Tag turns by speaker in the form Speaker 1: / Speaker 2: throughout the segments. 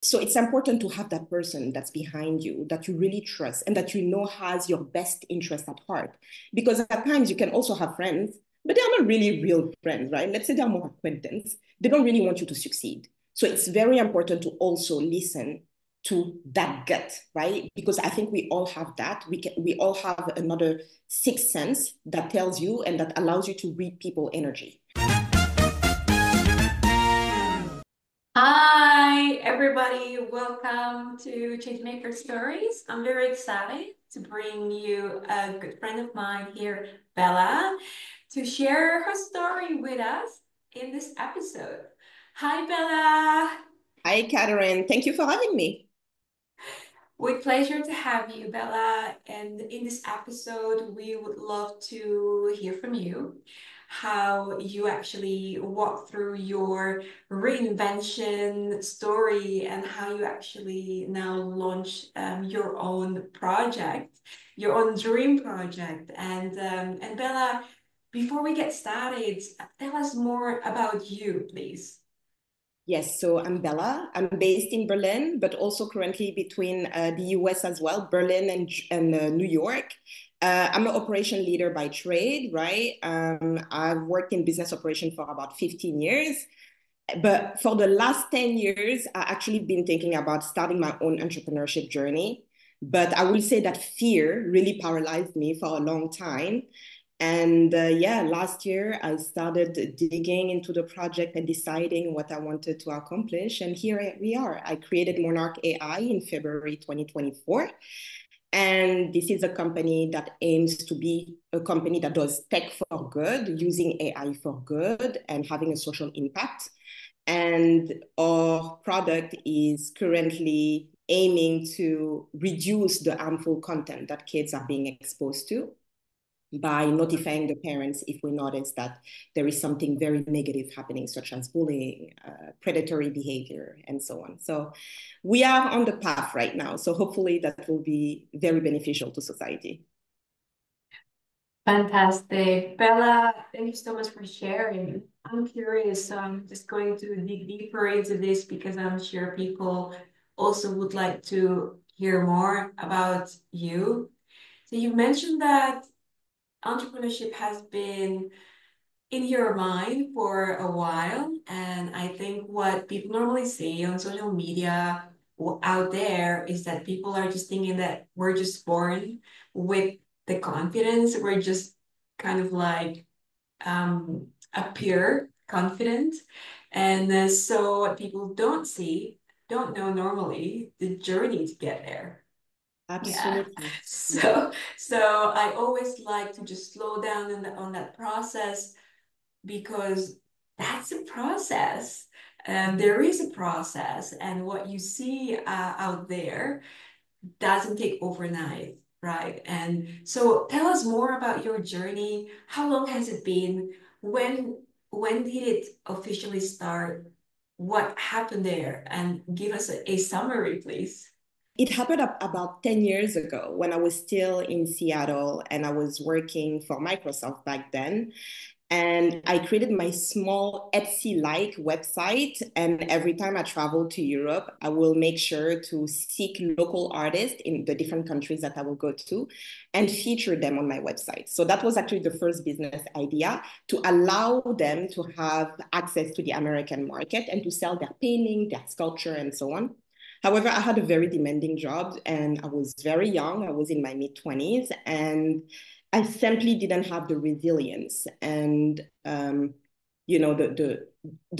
Speaker 1: So it's important to have that person that's behind you, that you really trust, and that you know has your best interest at heart. Because at times you can also have friends, but they are not really real friends, right? Let's say they're more acquaintance. They don't really want you to succeed. So it's very important to also listen to that gut, right? Because I think we all have that. We all have another sixth sense that tells you and that allows you to read people energy.
Speaker 2: Hi, everybody. Welcome to Changemaker Stories. I'm very excited to bring you a good friend of mine here, Bella, to share her story with us in this episode. Hi, Bella.
Speaker 1: Hi, Catherine. Thank you for having me.
Speaker 2: With pleasure to have you, Bella. And in this episode, we would love to hear from you how you actually walk through your reinvention story and how you actually now launch your own project, your own dream project. And Bella, before we get started, tell us more about you, please.
Speaker 1: Yes, so I'm Bella. I'm based in Berlin, but also currently between the US as well, Berlin and New York. I'm an operation leader by trade, right? I've worked in business operation for about 15 years. But for the last 10 years, I actually been thinking about starting my own entrepreneurship journey. But I will say that fear really paralyzed me for a long time. And yeah, last year I started digging into the project and deciding what I wanted to accomplish. And here we are. I created Monarch AI in February 2024. And this is a company that aims to be a company that does tech for good, using AI for good, and having a social impact. And our product is currently aiming to reduce the harmful content that kids are being exposed to by notifying the parents if we notice that there is something very negative happening, such as bullying, predatory behavior, and so on. So we are on the path right now. So hopefully that will be very beneficial to society.
Speaker 2: Fantastic. Bella, thank you so much for sharing. I'm curious, so I'm just going to dig deeper into this because I'm sure people also would like to hear more about you. So you mentioned that entrepreneurship has been in your mind for a while, and I think what people normally see on social media out there is that people are just thinking that we're just born with the confidence. We're just kind of like appear confident. And so what people don't see, don't know normally the journey to get there. Yeah.
Speaker 1: Absolutely. Yeah.
Speaker 2: So I always like to just slow down on that process because that's a process. There is a process, and what you see out there doesn't take overnight, right? And so tell us more about your journey. How long has it been? When did it officially start? What happened there? And give us a summary, please.
Speaker 1: It happened about 10 years ago when I was still in Seattle and I was working for Microsoft back then. And I created my small Etsy-like website. And every time I travel to Europe, I will make sure to seek local artists in the different countries that I will go to and feature them on my website. So that was actually the first business idea, to allow them to have access to the American market and to sell their painting, their sculpture, and so on. However, I had a very demanding job and I was very young. I was in my mid 20s and I simply didn't have the resilience and the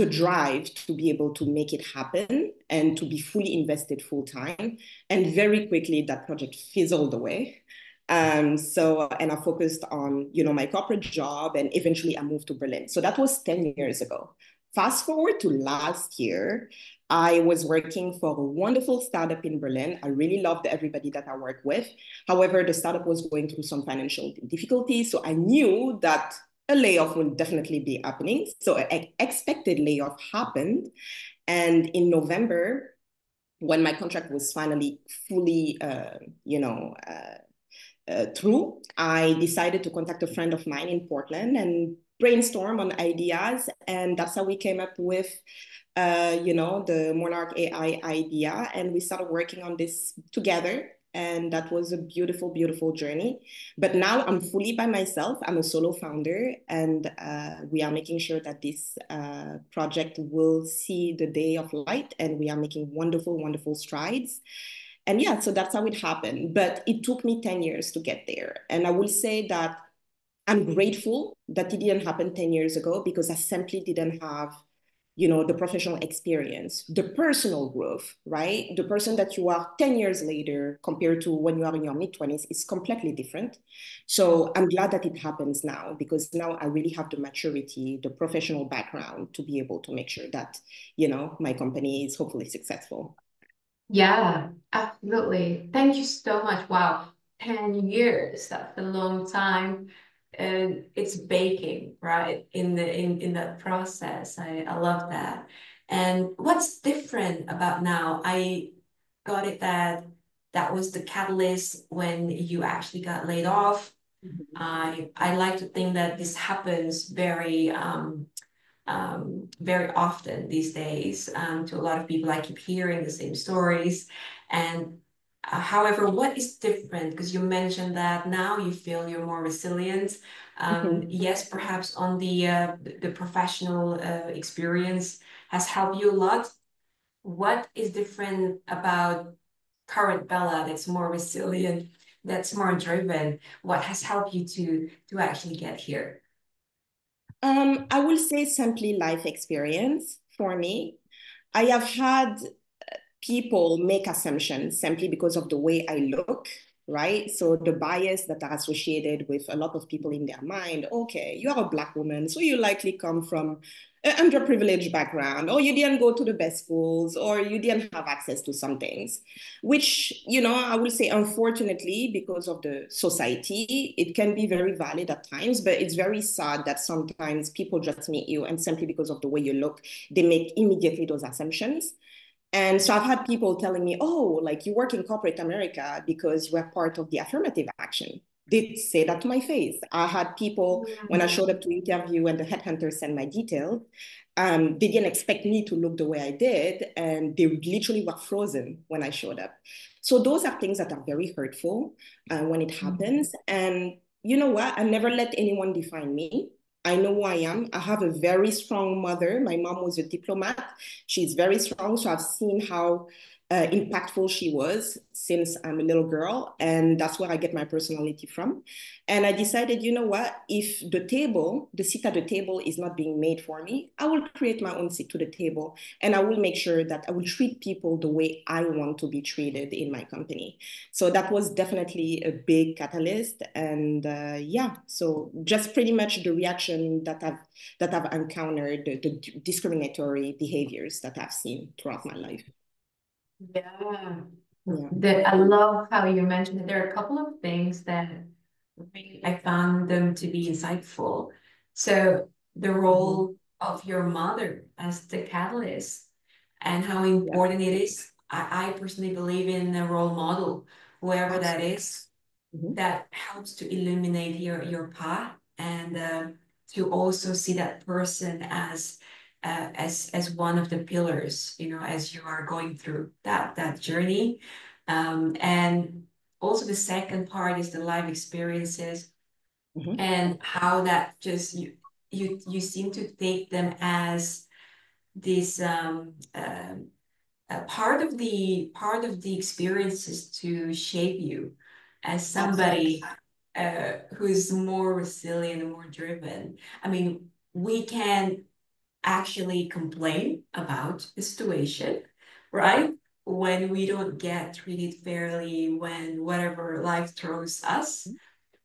Speaker 1: drive to be able to make it happen and to be fully invested full time. And very quickly that project fizzled away. And I focused on, my corporate job and eventually I moved to Berlin. So that was 10 years ago. Fast forward to last year, I was working for a wonderful startup in Berlin. I really loved everybody that I worked with. However, the startup was going through some financial difficulties. So I knew that a layoff will definitely be happening. So an expected layoff happened. And in November, when my contract was finally fully, through, I decided to contact a friend of mine in Portland and brainstorm on ideas, and that's how we came up with the Monarch AI idea, and we started working on this together. And that was a beautiful, beautiful journey. But now I'm fully by myself. I'm a solo founder, and we are making sure that this project will see the day of light, and we are making wonderful, wonderful strides. And yeah, so that's how it happened. But it took me 10 years to get there. And I will say that I'm grateful that it didn't happen 10 years ago, because I simply didn't have the professional experience, the personal growth, right? The person that you are 10 years later compared to when you are in your mid 20s is completely different. So I'm glad that it happens now, because now I really have the maturity, the professional background to be able to make sure that, my company is hopefully successful.
Speaker 2: Yeah, absolutely. Thank you so much. Wow, 10 years, that's a long time. And it's baking, right? In that process. I love that. And what's different about now? I got it that that was the catalyst when you actually got laid off.
Speaker 1: Mhm.
Speaker 2: I like to think that this happens very often these days to a lot of people. I keep hearing the same stories. And however, what is different? Because you mentioned that now you feel you're more resilient.
Speaker 1: Mhm.
Speaker 2: Yes, perhaps on the professional experience has helped you a lot. What is different about current Bella that's more resilient, that's more driven? What has helped you to actually get here?
Speaker 1: I will say simply life experience for me. I have had people make assumptions simply because of the way I look, right? So the bias that are associated with a lot of people in their mind, okay, you are a Black woman, so you likely come from an underprivileged background, or you didn't go to the best schools, or you didn't have access to some things, which, I will say, unfortunately, because of the society, it can be very valid at times, but it's very sad that sometimes people just meet you and simply because of the way you look, they make immediately those assumptions. And so I've had people telling me, oh, like you work in corporate America because you are part of the affirmative action. They say that to my face. I had people, when I showed
Speaker 2: Mhm.
Speaker 1: up to interview and the headhunter sent my details, they didn't expect me to look the way I did. And they literally were frozen when I showed up. So those are things that are very hurtful when it happens. And you know what? I never let anyone define me. I know who I am. I have a very strong mother. My mom was a diplomat. She's very strong. So I've seen how impactful she was since I'm a little girl. And that's where I get my personality from. And I decided, you know what? If the seat at the table is not being made for me, I will create my own seat to the table. And I will make sure that I will treat people the way I want to be treated in my company. So that was definitely a big catalyst. And yeah, so just pretty much the reaction that I've encountered, the discriminatory behaviors that I've seen throughout my life.
Speaker 2: Yeah.
Speaker 1: Yeah.
Speaker 2: That I love how you mentioned that there are a couple of things that really I found them to be insightful. So the
Speaker 1: Mhm.
Speaker 2: role of your mother as the catalyst and how
Speaker 1: Yeah,
Speaker 2: important it is. I personally believe in a role model, whoever that
Speaker 1: absolutely.
Speaker 2: is,
Speaker 1: Mhm.
Speaker 2: that helps to illuminate your path and to also see that person as one of the pillars, as you are going through that journey. And also the second part is the life experiences
Speaker 1: Mhm.
Speaker 2: and how that just you seem to take them as this part of the experiences to shape you as somebody
Speaker 1: Absolutely.
Speaker 2: who is more resilient and more driven. I mean, we can actually complain about the situation, right? When we don't get treated fairly, when whatever life throws us,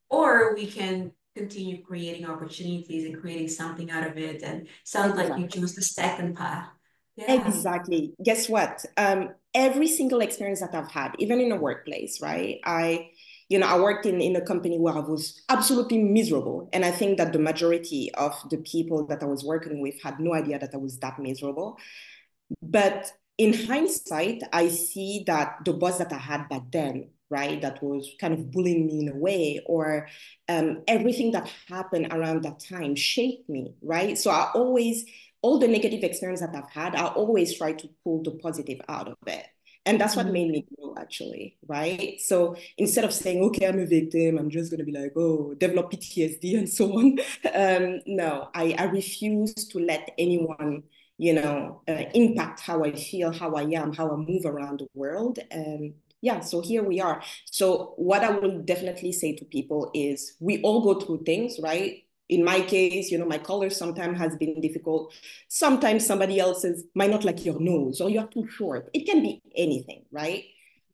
Speaker 2: or we can continue creating opportunities and creating something out of it. And sounds like you
Speaker 1: Exactly.
Speaker 2: choose the second path. Yeah.
Speaker 1: Exactly. Guess what? Every single experience that I've had, even in a workplace, right? I worked in a company where I was absolutely miserable. And I think that the majority of the people that I was working with had no idea that I was that miserable. But in hindsight, I see that the boss that I had back then right, that was kind of bullying me in a way, or everything that happened around that time shaped me, right? So I always, all the negative experience that I've had, I always try to pull the positive out of it. And that's what made me grow, actually, right? So instead of saying, okay, I'm a victim, I'm just going to be like, oh, develop PTSD and so on. No, I refuse to let anyone, impact how I feel, how I am, how I move around the world. And yeah, so here we are. So what I will definitely say to people is we all go through things, right? In my case, my color sometimes has been difficult. Sometimes somebody else's might not like your nose or you're too short. It can be anything, right?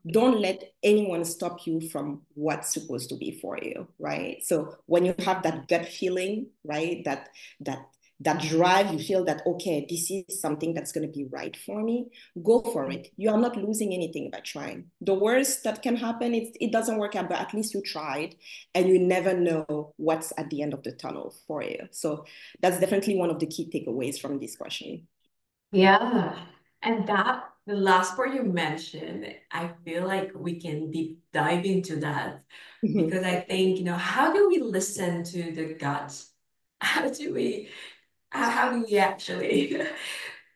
Speaker 1: Don't let anyone stop you from what's supposed to be for you, right? So when you have that gut feeling, right, that that drive, you feel that, okay, this is something that's going to be right for me, go for it. You are not losing anything by trying. The worst that can happen is it doesn't work out, but at least you tried, and you never know what's at the end of the tunnel for you. So that's definitely one of the key takeaways from this question.
Speaker 2: Yeah. And that, the last part you mentioned, I feel like we can deep dive into that because I think, how do we listen to the gut? How do we, how do we actually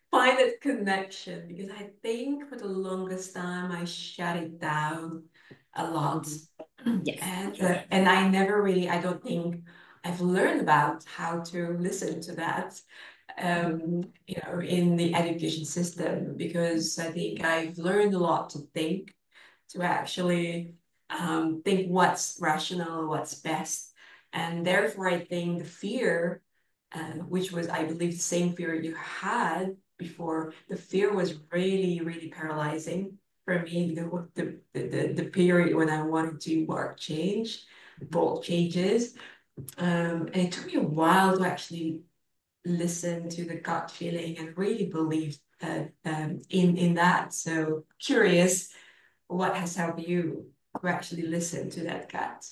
Speaker 2: find that connection? Because I think for the longest time I shut it down a lot.
Speaker 1: Yes.
Speaker 2: And I never really, I don't think I've learned about how to listen to that in the education system because I think I've learned a lot to think, to actually think what's rational, what's best. And therefore, I think the fear, which was, I believe, the same fear you had before, the fear was really, really paralyzing for me. The period when I wanted to work change, bold changes. And it took me a while to actually listen to the gut feeling and really believe that in that. So curious, what has helped you to actually listen to that gut?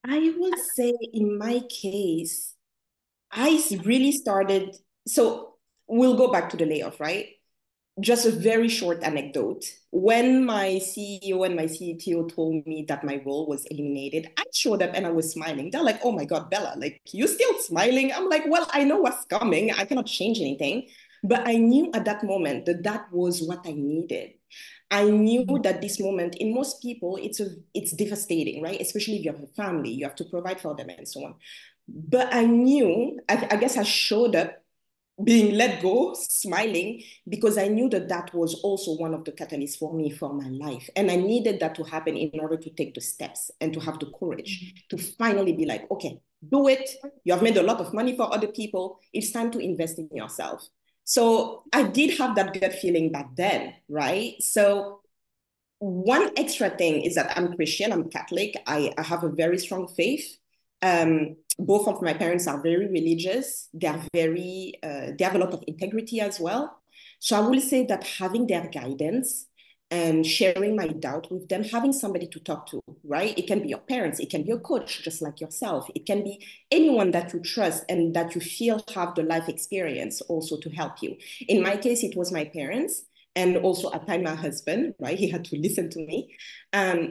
Speaker 1: I will say in my case, really started. So we'll go back to the layoff, right? Just a very short anecdote. When my CEO and my CTO told me that my role was eliminated, I showed up and I was smiling. They're like, oh my God, Bella, like, you still smiling? I'm like, well, I know what's coming. I cannot change anything. But I knew at that moment that that was what I needed. I knew that this moment, in most people, it's devastating, right? Especially if you have a family, you have to provide for them and so on. But I knew, I guess I showed up being let go, smiling, because I knew that that was also one of the catalysts for me for my life. And I needed that to happen in order to take the steps and to have the courage to finally be like, okay, do it. You have made a lot of money for other people. It's time to invest in yourself. So I did have that gut feeling back then, right? So one extra thing is that I'm Christian, I'm Catholic, I have a very strong faith. Both of my parents are very religious. They have a lot of integrity as well. So I will say that having their guidance and sharing my doubt with them, having somebody to talk to, right? It can be your parents, it can be a coach, just like yourself. It can be anyone that you trust and that you feel have the life experience also to help you. In my case, it was my parents and also at time my husband, right? He had to listen to me.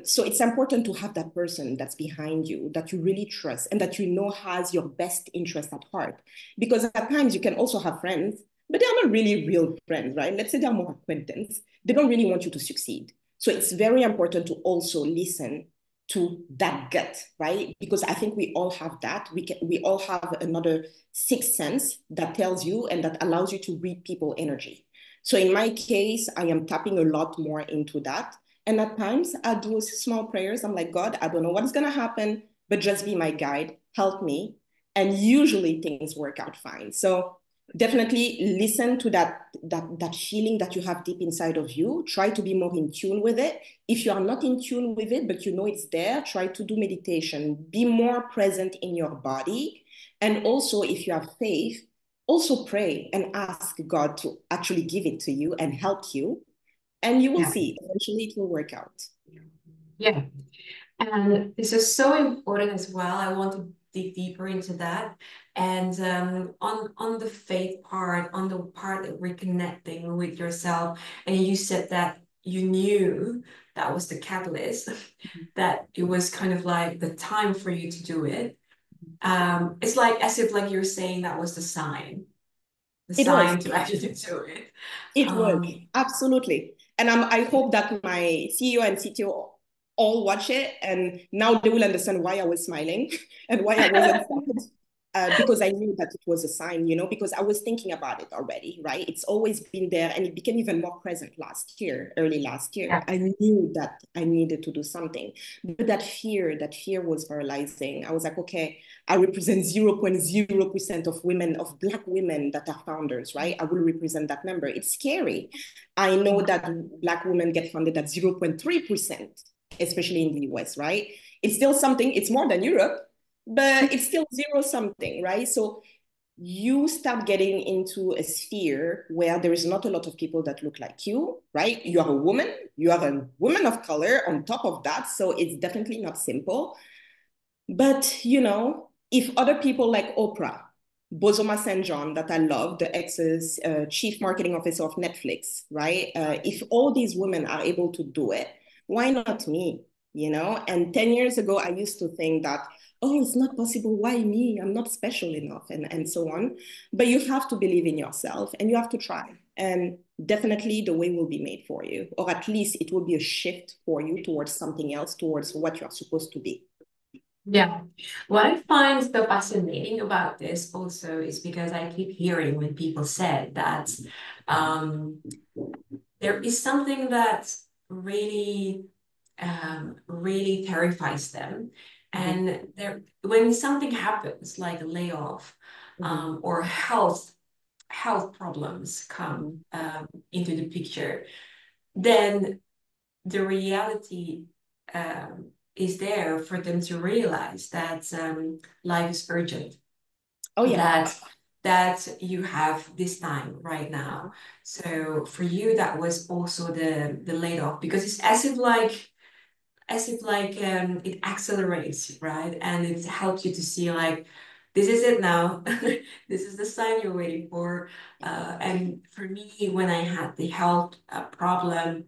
Speaker 1: So it's important to have that person that's behind you, that you really trust, and that you know has your best interest at heart. Because at times you can also have friends, but they're not really real friends, right? Let's say they're more acquaintance. They don't really want you to succeed. So it's very important to also listen to that gut, right? Because I think we all have that. We all have another sixth sense that tells you and that allows you to read people energy. So in my case, I am tapping a lot more into that. And at times I do small prayers. I'm like, God, I don't know what's going to happen, but just be my guide, help me. And usually things work out fine. So definitely listen to that feeling that you have deep inside of you. Try to be more in tune with it. If you are not in tune with it, but you know it's there, try to do meditation. Be more present in your body. And also, if you have faith, also pray and ask God to actually give it to you and help you. And you will
Speaker 2: Yeah.
Speaker 1: see, eventually it will work out.
Speaker 2: Yeah. And this is so important as well. I want to dig deeper into that. And on the faith part, on the part of reconnecting with yourself, and you said that you knew that was the catalyst, that it was kind of like the time for you to do it. It's like as if like you're saying that was the
Speaker 1: It was.
Speaker 2: sign to actually do it.
Speaker 1: It was
Speaker 2: Um,
Speaker 1: absolutely, and I hope that my CEO and CTO all watch it, and now they will understand why I was smiling and why I wasn't sad. Because I knew that it was a sign, because I was thinking about it already, right? It's always been there, and it became even more present early last year.
Speaker 2: yeah.
Speaker 1: I knew that I needed to do something, but that fear was paralyzing. I was like, okay, I represent 0.0% of women, of Black women that are founders, right? I will represent that number. It's scary. I know that Black women get funded at 0.3%, especially in the US, right? It's still something, it's more than Europe, but it's still zero something, right? So you start getting into a sphere where there is not a lot of people that look like you, right? You are a woman, you are a woman of color on top of that. So it's definitely not simple. But, if other people like Oprah, Bozoma St. John, that I love, the ex's chief marketing officer of Netflix, right? If all these women are able to do it, why not me? And 10 years ago, I used to think that, oh, it's not possible. Why me? I'm not special enough, and so on. But you have to believe in yourself and you have to try. And definitely the way will be made for you, or at least it will be a shift for you towards something else, towards what you are supposed to be.
Speaker 2: Yeah. What I find so fascinating about this also is because I keep hearing when people said that um, there is something that really, really terrifies them.
Speaker 1: Mhm,
Speaker 2: And when something happens, like a layoff,
Speaker 1: mhm,
Speaker 2: or health problems come
Speaker 1: mhm.
Speaker 2: into the picture, then the reality is there for them to realize that life is urgent,
Speaker 1: Oh yeah.
Speaker 2: that you have this time right now.
Speaker 1: Mhm.
Speaker 2: So for you, that was also the layoff, because it's as if it accelerates, right? And it helps you to see like this is it now. This is the sign you're waiting for. And for me, when I had the health problem,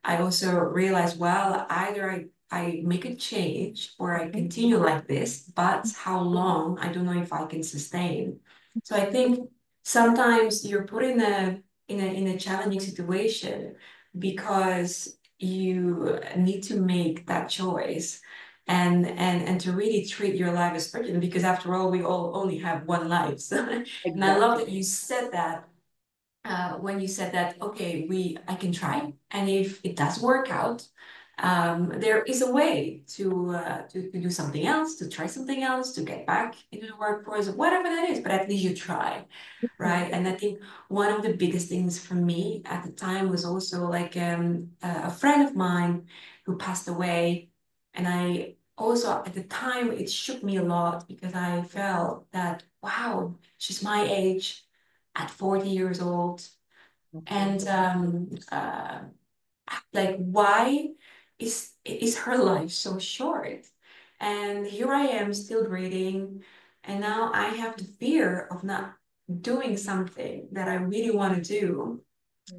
Speaker 2: I also realized, well, either I make a change or I
Speaker 1: Mhm.
Speaker 2: continue like this, but how long, I don't know if I can sustain. So I think sometimes you're put in a challenging situation because you need to make that choice, and to really treat your life as urgent, because after all we all only have one life. So, and I love
Speaker 1: Exactly.
Speaker 2: that you said that, when you said that, okay, I can try, and if it does work out, there is a way to do something else, to try something else, to get back into the workforce, whatever that is, but at least you try, right? And I think one of the biggest things for me at the time was also like a friend of mine who passed away, and I also at the time it shook me a lot because I felt that, wow, she's my age at 40 years old. And like, why is her life so short? And here I am still breathing, and now I have the fear of not doing something that I really want to do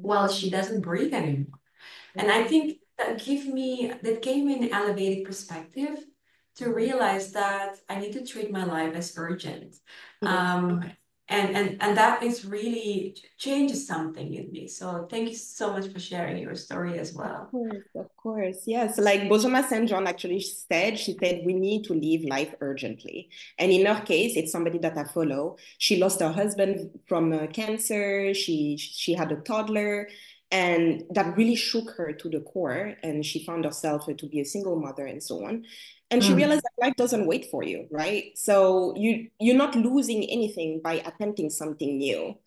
Speaker 2: while she doesn't breathe anymore. And I think that gave me an elevated perspective to realize that I need to treat my life as urgent.
Speaker 1: Mhm.
Speaker 2: Um, and that is really changes something in me. So thank you so much for sharing your story as
Speaker 1: Of
Speaker 2: well.
Speaker 1: course, of course. Yes, like Bozoma St. John actually said, she said, we need to live life urgently. And in her case, it's somebody that I follow. She lost her husband from cancer. She had a toddler, and that really shook her to the core. And she found herself to be a single mother and so on. And she
Speaker 2: Mm.
Speaker 1: realized that life doesn't wait for you, right? So you're not losing anything by attempting something new.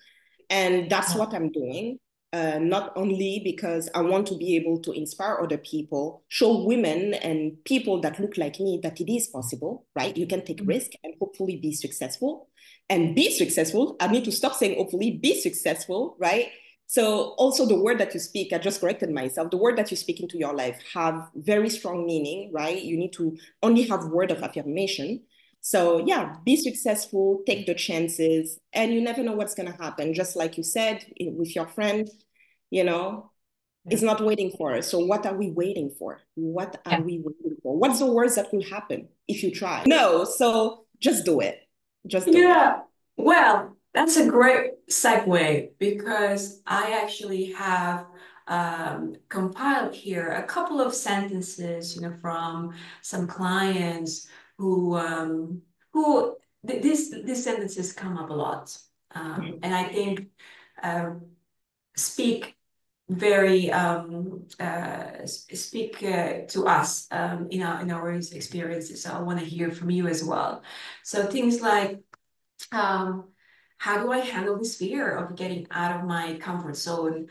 Speaker 1: And that's
Speaker 2: Yeah.
Speaker 1: what I'm doing. Not only because I want to be able to inspire other people, show women and people that look like me that it is possible, right? You can take risk and hopefully be successful. And be successful, I need to stop saying hopefully, be successful, right? So also the word that you speak, I just corrected myself, the word that you speak into your life have very strong meaning, right? You need to only have word of affirmation. So yeah, be successful, take the chances, and you never know what's gonna happen. Just like you said with your friend, you know,
Speaker 2: Yeah.
Speaker 1: It's not waiting for us. So what are we waiting for? What are
Speaker 2: Yeah.
Speaker 1: we waiting for? What's the worst that will happen if you try? No, so just do it. Just do it.
Speaker 2: Yeah. Well, that's a great segue because I actually have compiled here a couple of sentences, from some clients who these sentences come up a lot, and I think uh, speak very speak to us in our experiences. So I want to hear from you as well. So things like, um, how do I handle this fear of getting out of my comfort zone?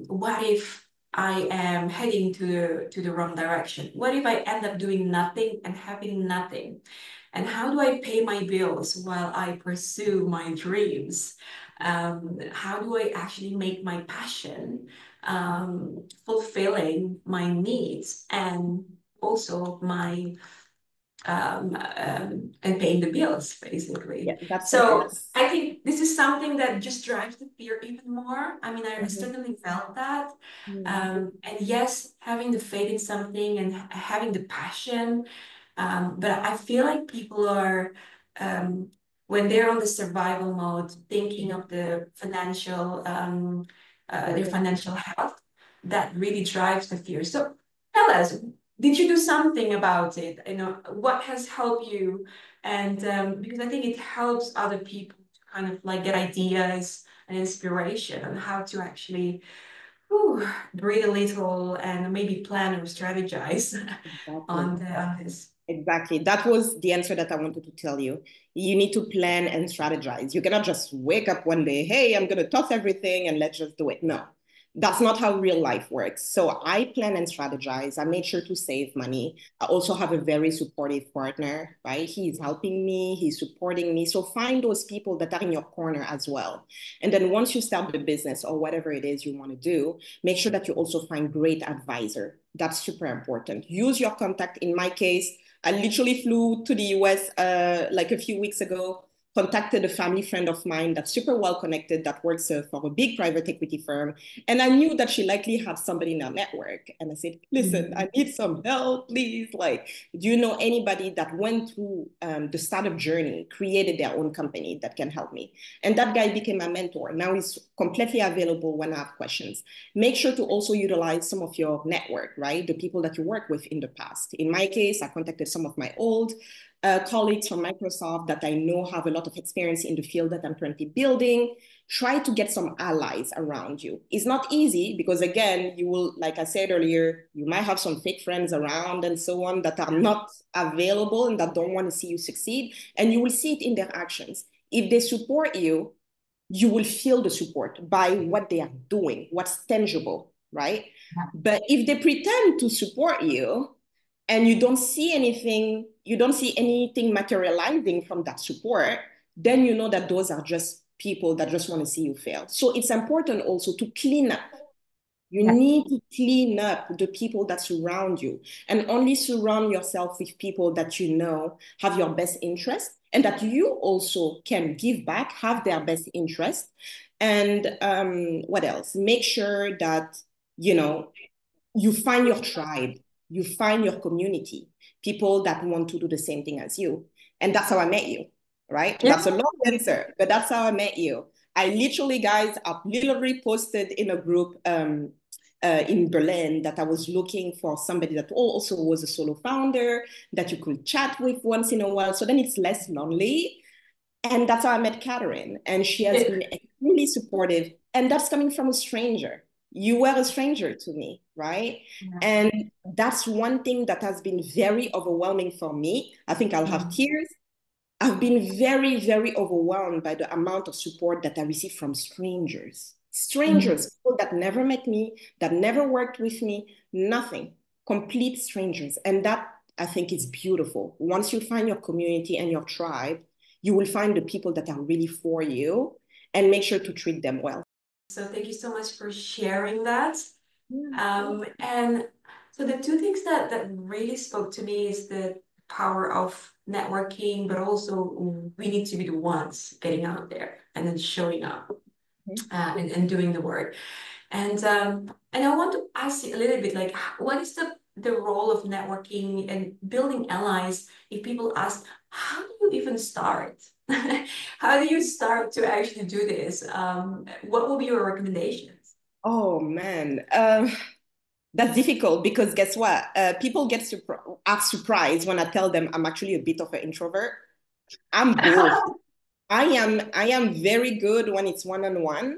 Speaker 2: What if I am heading to the wrong direction? What if I end up doing nothing and having nothing? And how do I pay my bills while I pursue my dreams? How do I actually make my passion fulfilling my needs and also my and paying the bills, basically.
Speaker 1: Yeah, that's
Speaker 2: So
Speaker 1: perfect.
Speaker 2: I think this is something that just drives the fear even more. I mean, I
Speaker 1: Mhm.
Speaker 2: certainly felt that.
Speaker 1: Mhm.
Speaker 2: And yes, having the faith in something and having the passion, but I feel like people are, um, when they're on the survival mode, thinking
Speaker 1: Mhm.
Speaker 2: of their
Speaker 1: Burden.
Speaker 2: financial health, that really drives the fear. So tell us, did you do something about it? What has helped you? And because I think it helps other people to kind of like get ideas and inspiration on how to actually breathe a little and maybe plan or strategize
Speaker 1: Exactly.
Speaker 2: on this.
Speaker 1: Exactly. That was the answer that I wanted to tell you. You need to plan and strategize. You cannot just wake up one day, hey, I'm going to toss everything and let's just do it. No, that's not how real life works. So I plan and strategize. I made sure to save money. I also have a very supportive partner, right? He's helping me, he's supporting me. So find those people that are in your corner as well. And then once you start the business or whatever it is you want to do, make sure that you also find great advisor. That's super important. Use your contact. In my case, I literally flew to the US like a few weeks ago, contacted a family friend of mine that's super well connected that works for a big private equity firm. And I knew that she likely had somebody in our network. And I said, listen, I need some help, please. Like, do you know anybody that went through the startup journey, created their own company that can help me? And that guy became my mentor. Now he's completely available when I have questions. Make sure to also utilize some of your network, right? The people that you work with in the past. In my case, I contacted some of my old colleagues from Microsoft that I know have a lot of experience in the field that I'm currently building. Try to get some allies around you. It's not easy because, again, you will, like I said earlier, you might have some fake friends around and so on that are not available and that don't want to see you succeed. And you will see it in their actions. If they support you, you will feel the support by what they are doing, what's tangible, right? But if they pretend to support you and you don't see anything materializing from that support, then you know that those are just people that just want to see you fail. So it's important also to clean up. You
Speaker 2: Yeah.
Speaker 1: need to clean up the people that surround you and only surround yourself with people that you know have your best interest and that you also can give back, have their best interest. And what else? Make sure that, you know, you find your tribe, you find your community, people that want to do the same thing as you. And that's how I met you, right?
Speaker 2: Yeah.
Speaker 1: That's a long answer, but that's how I met you. I literally, guys, I literally posted in a group in Berlin that I was looking for somebody that also was a solo founder that you could chat with once in a while. So then it's less lonely. And that's how I met Catherine. And she has been extremely supportive. And that's coming from a stranger. You were a stranger to me, right? And that's one thing that has been very overwhelming for me. I think I'll have tears. I've been very, very overwhelmed by the amount of support that I receive from strangers.
Speaker 2: Mhm.
Speaker 1: Strangers, people that never met me, that never worked with me, nothing. Complete strangers. And that I think is beautiful. Once you find your community and your tribe, you will find the people that are really for you and make sure to treat them well.
Speaker 2: So thank you so much for sharing that.
Speaker 1: Yeah.
Speaker 2: And so the two things that really spoke to me is the power of networking, but also we need to be the ones getting out there and then showing up and doing the work. And I want to ask you a little bit like what is the role of networking and building allies if people ask, how do you even start? How do you start to actually do this? What will be your recommendations?
Speaker 1: Oh man, that's difficult because guess what? People are surprised when I tell them I'm actually a bit of an introvert. I'm both. I am very good when it's one-on-one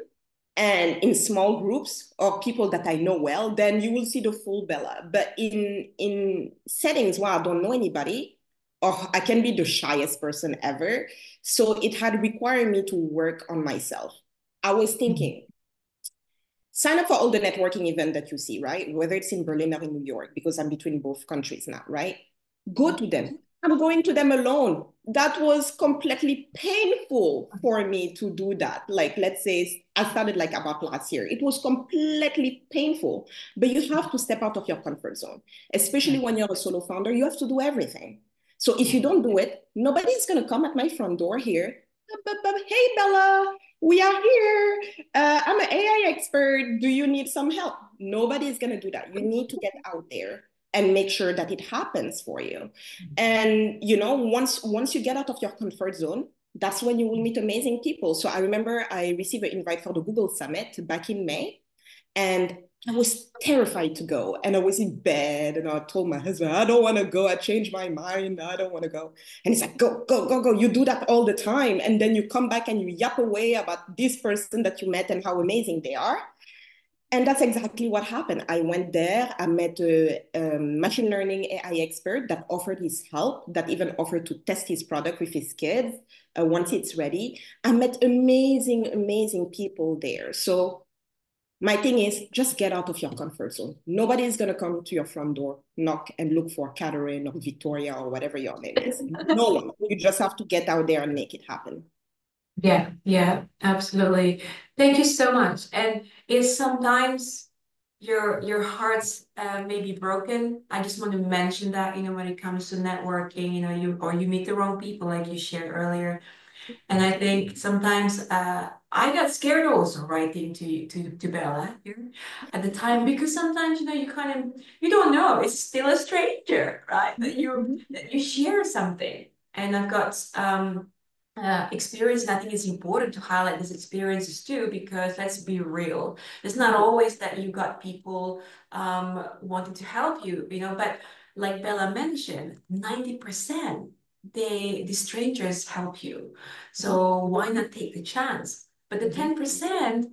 Speaker 1: and in small groups or people that I know well, then you will see the full Bella. But in settings where I don't know anybody, or I can be the shyest person ever. So it had required me to work on myself. I was thinking, sign up for all the networking events that you see, right? Whether it's in Berlin or in New York, because I'm between both countries now, right? Go to them. I'm going to them alone. That was completely painful for me to do that. Like, let's say I started like about last year. It was completely painful, but you have to step out of your comfort zone, especially when you're a solo founder. You have to do everything. So if you don't do it, nobody's going to come at my front door here. Hey, Bella, we are here. I'm an AI expert. Do you need some help? Nobody is going to do that. You need to get out there and make sure that it happens for you. And once you get out of your comfort zone, that's when you will meet amazing people. So I remember I received an invite for the Google Summit back in May, and I was terrified to go. And I was in bed and I told my husband, I don't want to go. I changed my mind. I don't want to go. And he's like, go, go, go, go. You do that all the time. And then you come back and you yap away about this person that you met and how amazing they are. And that's exactly what happened. I went there. I met a machine learning AI expert that offered his help, that even offered to test his product with his kids once it's ready. I met amazing, amazing people there. So my thing is just get out of your comfort zone. Nobody is going to come to your front door, knock, and look for Catherine or Victoria or whatever your name is. No one. You just have to get out there and make it happen.
Speaker 2: Yeah, yeah, absolutely. Thank you so much. And is sometimes your heart's maybe broken? I just want to mention that, when it comes to networking, you meet the wrong people, like you shared earlier. And I think sometimes I got scared also writing to Bella here at the time because sometimes you don't know, it's still a stranger, right? That you share something. And I've got experience, and I think it's important to highlight these experiences too, because let's be real, it's not always that you got people wanting to help you, but like Bella mentioned, 90% the strangers help you. So why not take the chance? But the 10%,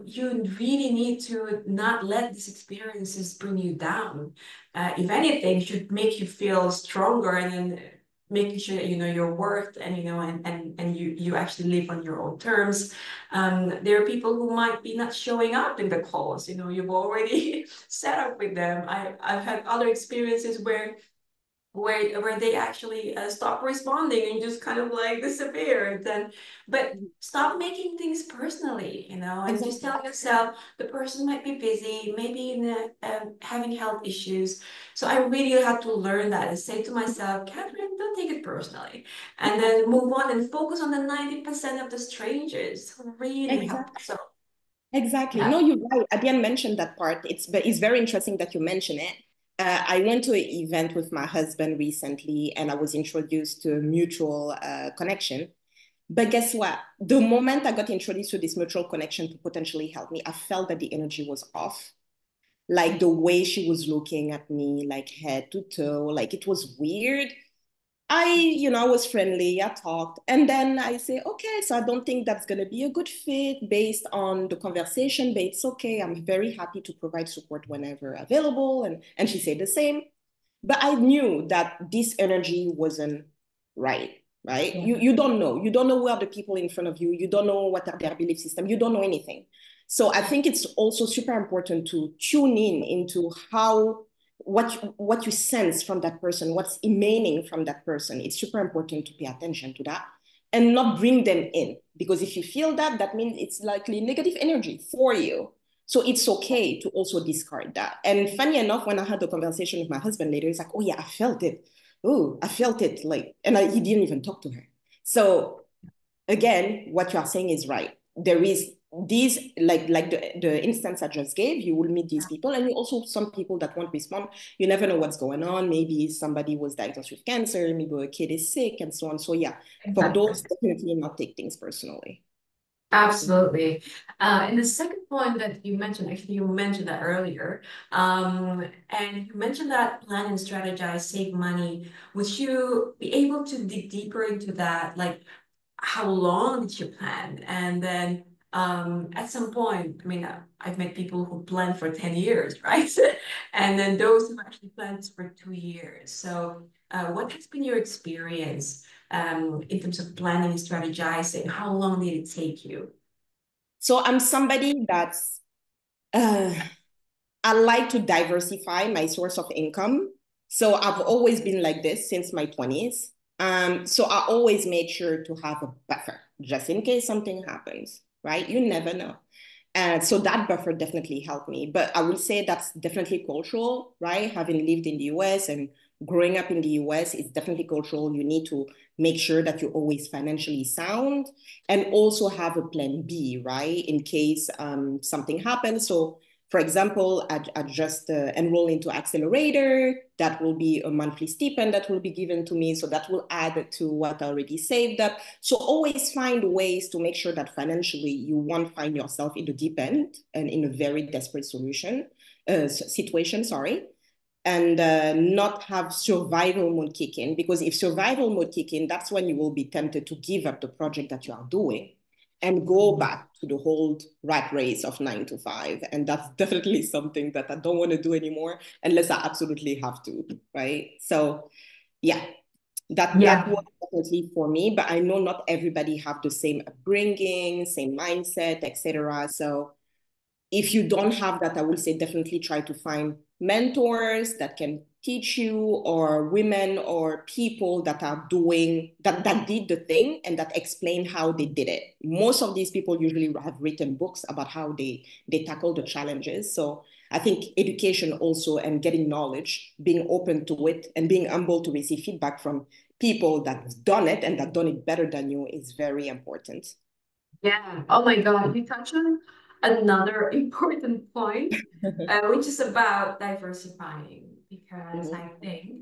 Speaker 2: you really need to not let these experiences bring you down. If anything, should make you feel stronger, and then making sure that you know your worth, and you actually live on your own terms. There are people who might be not showing up in the calls. You've already set up with them. I've had other experiences where they actually stop responding and just kind of like disappear. But stop making things personally, and just
Speaker 1: Exactly.
Speaker 2: tell yourself the person might be busy, maybe having health issues. So I really had to learn that and say to myself, Catherine, don't take it personally, and then move on and focus on the 90% of the strangers who really help.
Speaker 1: Exactly.
Speaker 2: So
Speaker 1: Exactly.
Speaker 2: yeah.
Speaker 1: No, you're right. I didn't mention that part. It's very interesting that you mention it. I went to an event with my husband recently, and I was introduced to a mutual connection. But guess what? The moment I got introduced to this mutual connection to potentially help me, I felt that the energy was off. Like the way she was looking at me, like head to toe, like it was weird. I was friendly, I talked, and then I say, okay, so I don't think that's going to be a good fit based on the conversation, but it's okay. I'm very happy to provide support whenever available. And she said the same. But I knew that this energy wasn't right, right?
Speaker 2: Yeah.
Speaker 1: You don't know. You don't know who are the people in front of you. You don't know what are their belief system. You don't know anything. So I think it's also super important to tune in into what you sense from that person, what's emanating from that person. It's super important to pay attention to that and not bring them in. Because if you feel that, that means it's likely negative energy for you. So it's okay to also discard that. And funny enough, when I had the conversation with my husband later, he's like, oh yeah, I felt it. Oh, I felt it. Like, he didn't even talk to her. So again, what you are saying is right. There is these like the instance I just gave, you will meet these people, and you also some people that won't respond. You never know what's going on. Maybe somebody was diagnosed with cancer, maybe a kid is sick, and so on. So yeah, for
Speaker 2: Exactly.
Speaker 1: those, definitely not take things personally.
Speaker 2: Absolutely. And the second point that you mentioned, actually, you mentioned that earlier, and you mentioned that plan and strategize, save money. Would you be able to dig deeper into that? Like, how long did you plan? And then at some point, I mean, I've met people who plan for 10 years, right? And then those who actually planned for 2 years. So, what has been your experience in terms of planning and strategizing? How long did it take you?
Speaker 1: So I'm somebody that's uh, I like to diversify my source of income. So I've always been like this since my 20s. So I always made sure to have a buffer just in case something happens, right? You never know. So that buffer definitely helped me. But I would say that's definitely cultural, right? Having lived in the US and growing up in the US, it's definitely cultural. You need to make sure that you're always financially sound and also have a plan B, right? In case something happens. So for example, I just enroll into Accelerator. That will be a monthly stipend that will be given to me. So that will add to what I already saved up. So always find ways to make sure that financially you won't find yourself in the deep end and in a very desperate situation, sorry, and not have survival mode kick in. Because if survival mode kick in, that's when you will be tempted to give up the project that you are doing and go back to the whole rat race of 9 to 5. And that's definitely something that I don't want to do anymore unless I absolutely have to, right? So yeah, that
Speaker 2: Yeah.
Speaker 1: was definitely for me, but I know not everybody have the same upbringing, same mindset, etc. So if you don't have that, I would say definitely try to find mentors that can teach you, or women or people that are doing that did the thing and that explain how they did it. Most of these people usually have written books about how they tackle the challenges. So I think education also, and getting knowledge, being open to it and being humble to receive feedback from people that've done it and that done it better than you is very important.
Speaker 2: Yeah. Oh my God. You touched on another important point, which is about diversifying. Because I
Speaker 1: Mhm.
Speaker 2: think,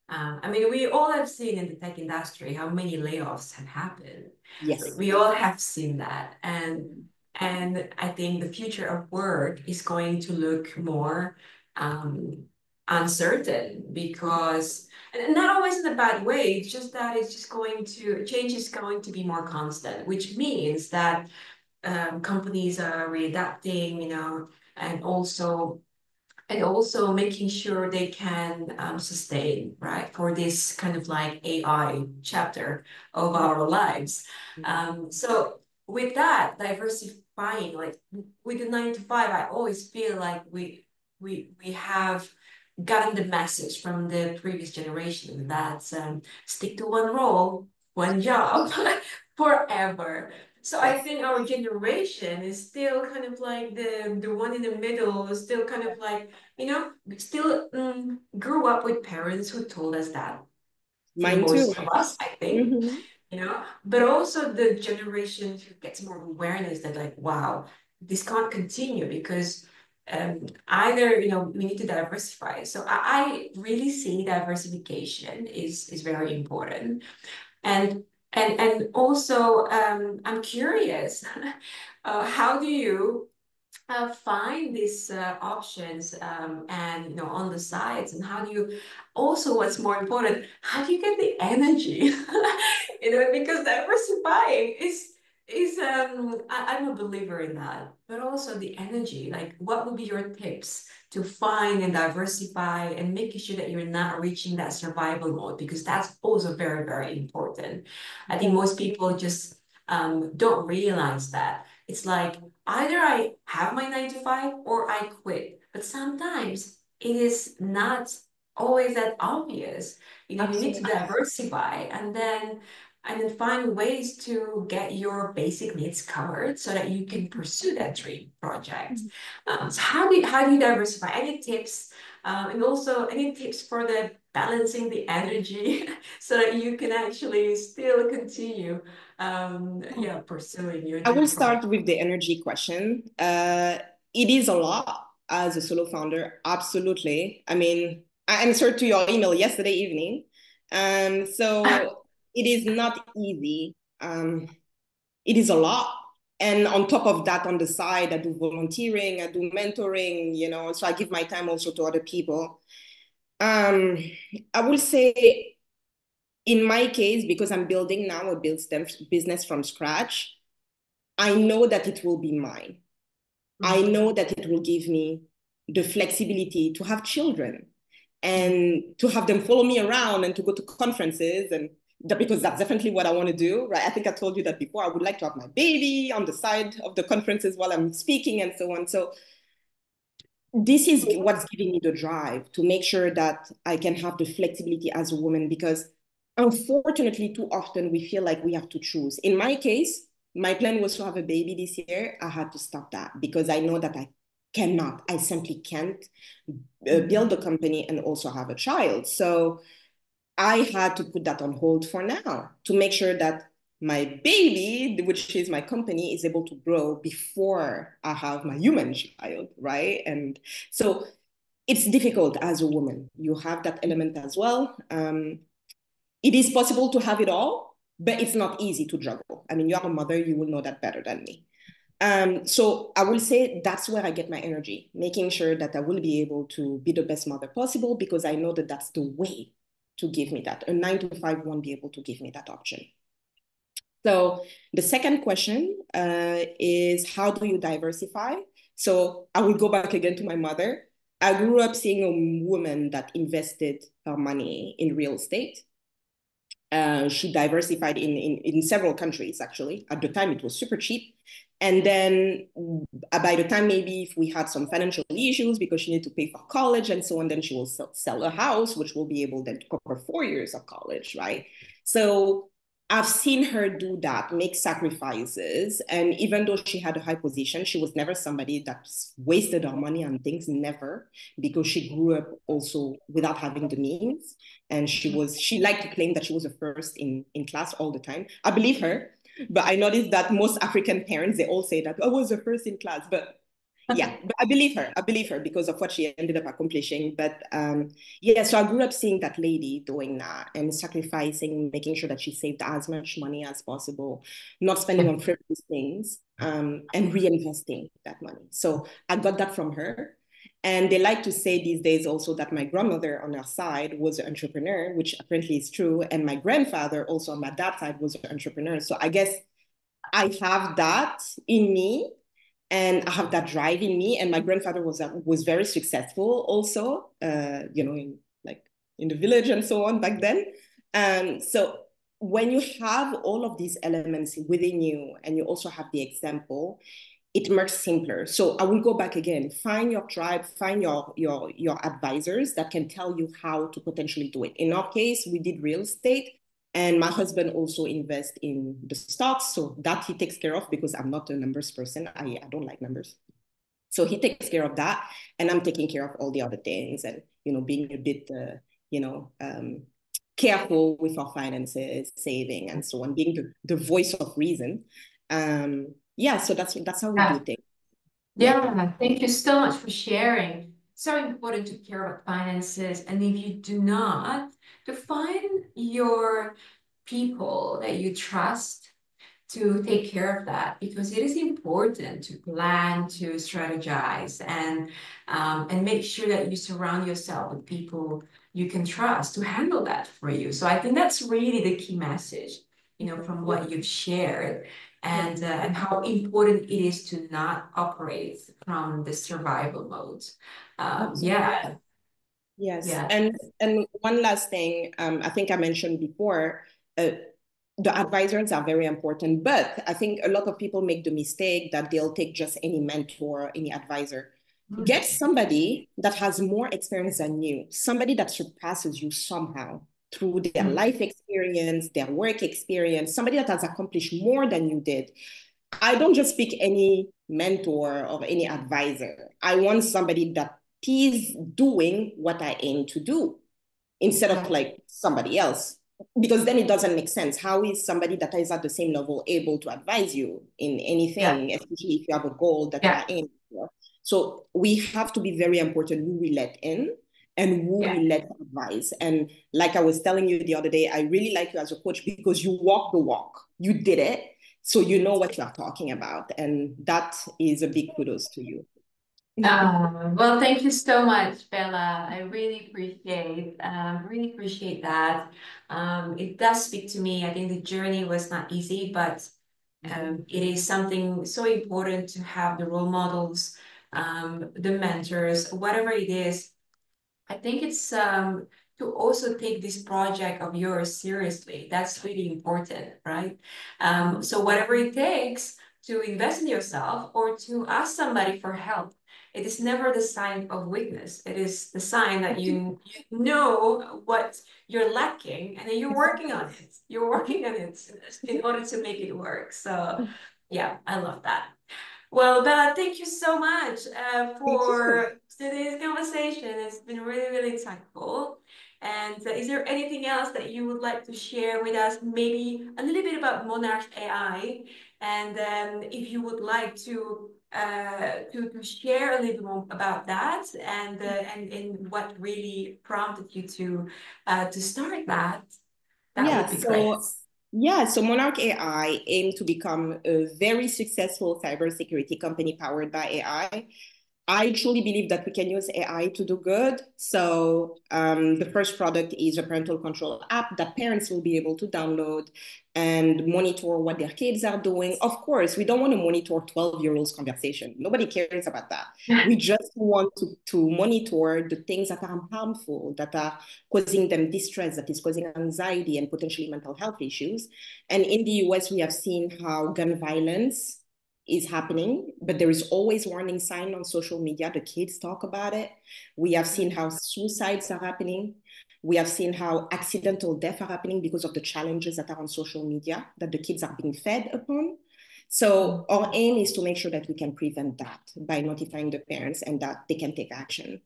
Speaker 2: I mean, we all have seen in the tech industry how many layoffs have happened. Like,
Speaker 1: Yes.
Speaker 2: we all have seen that,
Speaker 1: Mhm.
Speaker 2: and I think the future of work is going to look more um, uncertain because, and not always in a bad way. It's just that it's just going to change is going to be more constant, which means that companies are readapting, and also making sure they can sustain, right, for this kind of like AI chapter of our lives.
Speaker 1: Mhm.
Speaker 2: So with that, diversifying, like with the 9 to 5, I always feel like we have gotten the message from the previous generation that stick to one role, one job forever. So I
Speaker 1: Yes.
Speaker 2: think our generation is still kind of like the one in the middle, is still kind of like, we still grew up with parents who told us that, for
Speaker 1: Mine too.
Speaker 2: most of us, I think,
Speaker 1: Mhm.
Speaker 2: but also the generation who gets more awareness that, like, wow, this can't continue because either, we need to diversify. So I really see diversification is very important. And also, I'm curious, how do you find these options, and on the sides, and how do you also, what's more important, how do you get the energy? Because diversifying I'm a believer in that, but also the energy. Like, what would be your tips to find and diversify and making sure that you're not reaching that survival mode? Because that's also very, very important. I think most people just don't realize that. It's like, either I have my 9 to 5 or I quit. But sometimes it is not always that obvious. You need to
Speaker 1: Absolutely.
Speaker 2: diversify and then find ways to get your basic needs covered so that you can pursue that dream project. So how do you diversify? Any tips And also any tips for the balancing the energy so that you can actually still continue pursuing your
Speaker 1: I will
Speaker 2: dream
Speaker 1: start
Speaker 2: project.
Speaker 1: with the energy question. It is a lot as a solo founder, absolutely. I mean, I answered to your email yesterday evening. So it is not easy. It is a lot. And on top of that, on the side, I do volunteering, I do mentoring, so I give my time also to other people. Um, I will say in my case, because I'm building now a business from scratch, I know that it will be mine. I
Speaker 2: Mhm.
Speaker 1: know that it will give me the flexibility to have children and to have them follow me around and to go to conferences because that's definitely what I want to do, right? I think I told you that before. I would like to have my baby on the side of the conferences while I'm speaking and so on. So this is what's giving me the drive to make sure that I can have the flexibility as a woman because unfortunately, too often we feel like we have to choose. In my case, my plan was to have a baby this year. I had to stop that because I know that I simply can't build a company and also have a child. So I had to put that on hold for now to make sure that my baby, which is my company, is able to grow before I have my human child, right? And so it's difficult as a woman. You have that element as well. It is possible to have it all, but it's not easy to juggle. I mean, you're a mother, you will know that better than me. So I will say that's where I get my energy, making sure that I will be able to be the best mother possible because I know that that's the way to give me that. A 9 to 5 won't be able to give me that option. So the second question is how do you diversify? So I will go back again to my mother. I grew up seeing a woman that invested her money in real estate. She diversified in several countries, actually. At the time, it was super cheap. And then by the time maybe if we had some financial issues because she needed to pay for college and so on, then she will sell a house, which will be able then to cover 4 years of college, right? So I've seen her do that, make sacrifices. And even though she had a high position, she was never somebody that wasted her money on things, never, because she grew up also without having the means and she liked to claim that she was the first in class all the time. I believe her, but I noticed that most African parents they all say that I was the first in class. But yeah, but I believe her because of what she ended up accomplishing. But yeah, so I grew up seeing that lady doing that and sacrificing, making sure that she saved as much money as possible, not spending on frivolous things, and reinvesting that money. So I got that from her. And they like to say these days also that my grandmother on her side was an entrepreneur, which apparently is true. And my grandfather also on my dad's side was an entrepreneur. So I guess I have that in me and I have that drive in me. And my grandfather was very successful also, in like in the village and so on back then. So when you have all of these elements within you and you also have the example, it makes simpler. So I will go back again. Find your tribe, find your advisors that can tell you how to potentially do it. In our case, we did real estate, and my husband also invests in the stocks. So that he takes care of because I'm not a numbers person. I don't like numbers. So he takes care of that, and I'm taking care of all the other things, and being a bit, you know, um, careful with our finances, saving, and so on, being the voice of reason. Yeah, so that's how we do
Speaker 2: Yeah.
Speaker 1: things. Yeah.
Speaker 2: Yeah, thank you so much for sharing. So important to care about finances. And if you do not, to find your people that you trust to take care of that because it is important to plan, to strategize, and make sure that you surround yourself with people you can trust to handle that for you. So I think that's really the key message, from what you've shared,
Speaker 1: Yeah.
Speaker 2: and how important it is to not operate from the survival mode.
Speaker 1: Absolutely.
Speaker 2: Yeah,
Speaker 1: Yes.
Speaker 2: yeah.
Speaker 1: And one last thing, I think I mentioned before, uh, the advisors are very important, but I think a lot of people make the mistake that they'll take just any mentor, any advisor. Get somebody that has more experience than you, somebody that surpasses you somehow through their
Speaker 2: Mm.
Speaker 1: life experience, their work experience, somebody that has accomplished more than you did. I don't just pick any mentor or any advisor. I want somebody that expertise doing what I aim to do instead of
Speaker 2: Yeah.
Speaker 1: like somebody else. Because then it doesn't make sense. How is somebody that is at the same level able to advise you in
Speaker 2: Yeah.
Speaker 1: anything, especially if you have a goal that you
Speaker 2: Yeah.
Speaker 1: are aiming for? So we have to be very important who we let in and who
Speaker 2: Yeah.
Speaker 1: we let advise. And like I was telling you the other day, I really like you as a coach because you walk the walk. You did it. So you know what you're talking about. And that is a big kudos to you.
Speaker 2: Well, thank you so much, Bella. I really appreciate that. It does speak to me. I think the journey was not easy, but it is something so important to have the role models, the mentors, whatever it is. I think it's to also take this project of yours seriously. That's really important, right? So whatever it takes to invest in yourself or to ask somebody for help, it is never the sign of weakness. It is the sign that you know what you're lacking and then you're working on it. You're working on it in order to make it work. So yeah, I love that. Well, Bella, thank you so much
Speaker 1: Thank you.
Speaker 2: for today's conversation. It's been really, really insightful. And is there anything else that you would like to share with us? Maybe a little bit about Monarch AI, and if you would like to share a little more about that, and what really prompted you to start that, that
Speaker 1: Yeah,
Speaker 2: would be great.
Speaker 1: so Monarch AI aimed to become a very successful cybersecurity company powered by AI. I truly believe that we can use AI to do good. So the first product is a parental control app that parents will be able to download and monitor what their kids are doing. Of course, we don't want to monitor 12-year-olds conversation. Nobody cares about that. We just want to monitor the things that are harmful, that are causing them distress, that is causing anxiety and potentially mental health issues. And in the US, we have seen how gun violence is happening, but there is always warning sign on social media. The kids talk about it. We have seen how suicides are happening. We have seen how accidental deaths are happening because of the challenges that are on social media that the kids are being fed upon. So our aim is to make sure that we can prevent that by notifying the parents and that they can take action.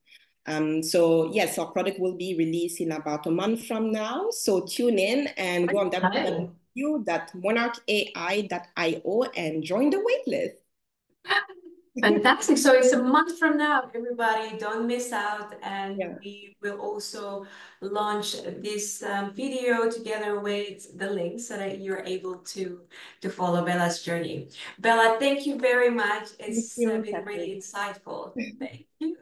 Speaker 1: So yes, our product will be released in about a month from now. So tune in and go on
Speaker 2: Hi.
Speaker 1: you that monarchai.io and join the waitlist.
Speaker 2: Fantastic. So it's a month from now, everybody. Don't miss out. And
Speaker 1: Yeah.
Speaker 2: we will also launch this video together with the links so that you're able to follow Bella's journey. Bella, thank you very much.
Speaker 1: Thank
Speaker 2: It's
Speaker 1: you,
Speaker 2: been really
Speaker 1: Catherine.
Speaker 2: insightful. Thank you.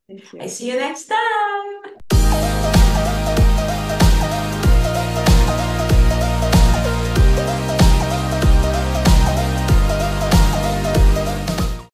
Speaker 1: Thank
Speaker 2: I
Speaker 1: you.
Speaker 2: see you next time.